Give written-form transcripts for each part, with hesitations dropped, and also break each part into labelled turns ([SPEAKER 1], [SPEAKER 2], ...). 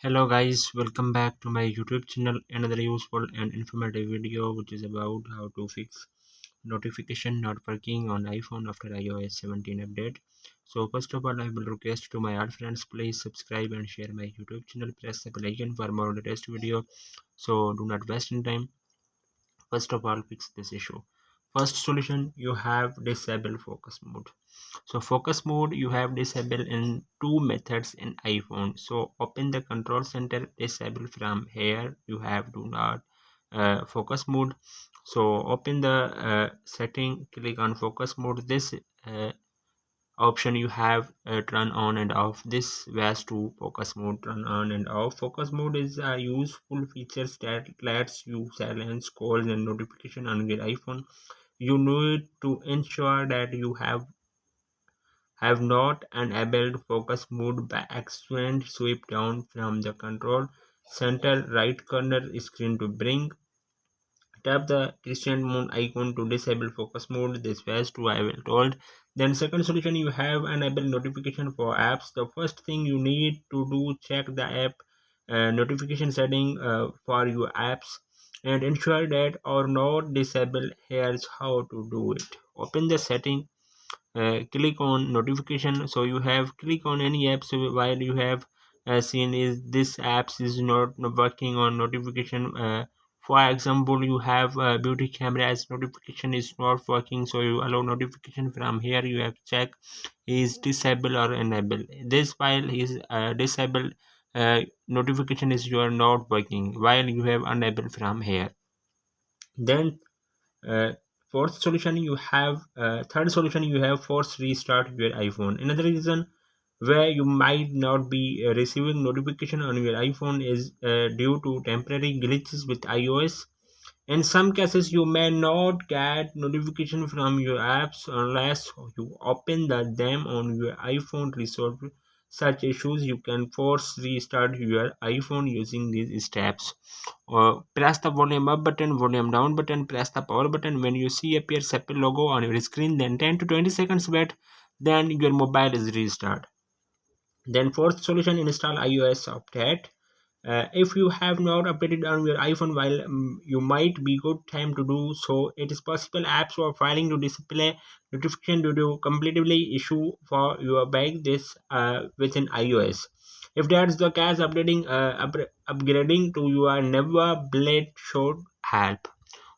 [SPEAKER 1] Hello guys, welcome back to my YouTube channel. Another useful and informative video which is about how to fix notification not working on iPhone after iOS 17 update. So first of all, I will request to my all friends, please subscribe and share my YouTube channel. Press the bell icon for more latest video. So do not waste any time. First of all, fix this issue. First solution, you have disable focus mode. So focus mode you have disabled in two methods in iPhone. So open the control center, disable from here. You have do not focus mode. So open the setting, click on focus mode. This option you have turn on and off. This was to focus mode, turn on and off. Focus mode is a useful feature that lets you silence calls and notification on your iPhone. You need to ensure that you have not enabled focus mode by accident. Swipe down from the control center right corner screen to bring. Tap the crescent moon icon to disable focus mode. This was to I will told. Then second solution, you have enable notification for apps. The first thing you need to do, check the app notification setting for your apps and ensure that or not disable. Here's how to do it. Open the setting, click on notification. So you have click on any apps while you have seen is this apps is not working on notification. For example, you have beauty camera as notification is not working, so you allow notification from here. You have check is disable or enable. This while is disabled, notification is you are not working while you have enable from here. Then uh, fourth solution you have third solution you have force restart your iPhone. Another reason where you might not be receiving notification on your iPhone is due to temporary glitches with iOS. In some cases, you may not get notification from your apps unless you open them on your iPhone. To resolve such issues, you can force restart your iPhone using these steps. Press the volume up button, volume down button, press the power button. When you see appears Apple logo on your screen, then 10 to 20 seconds wait, then your mobile is restart. Then fourth solution, install iOS update. If you have not updated on your iPhone, while you might be good time to do so, it is possible apps are failing to display notification due to completely issue for your bag this within iOS. If that's the case, upgrading to your never blade should help.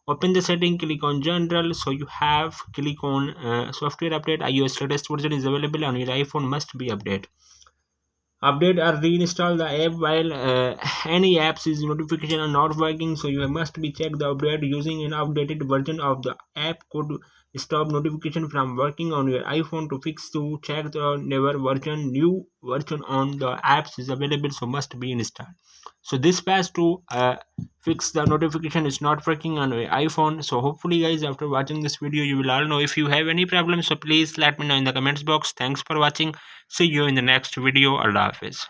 [SPEAKER 1] Open the setting, click on general. So you have click on software update. iOS latest version is available on your iPhone, must be update or reinstall the app while any apps is notification are not working. So you must be check the update using an updated version of the app could stop notification from working on your iPhone. To fix to check the new version on the apps is available, so must be installed. So this pass to fix the notification is not working on your iPhone. So hopefully guys, after watching this video you will all know. If you have any problem, so please let me know in the comments box. Thanks for watching. See you in the next video. Allah Hafiz.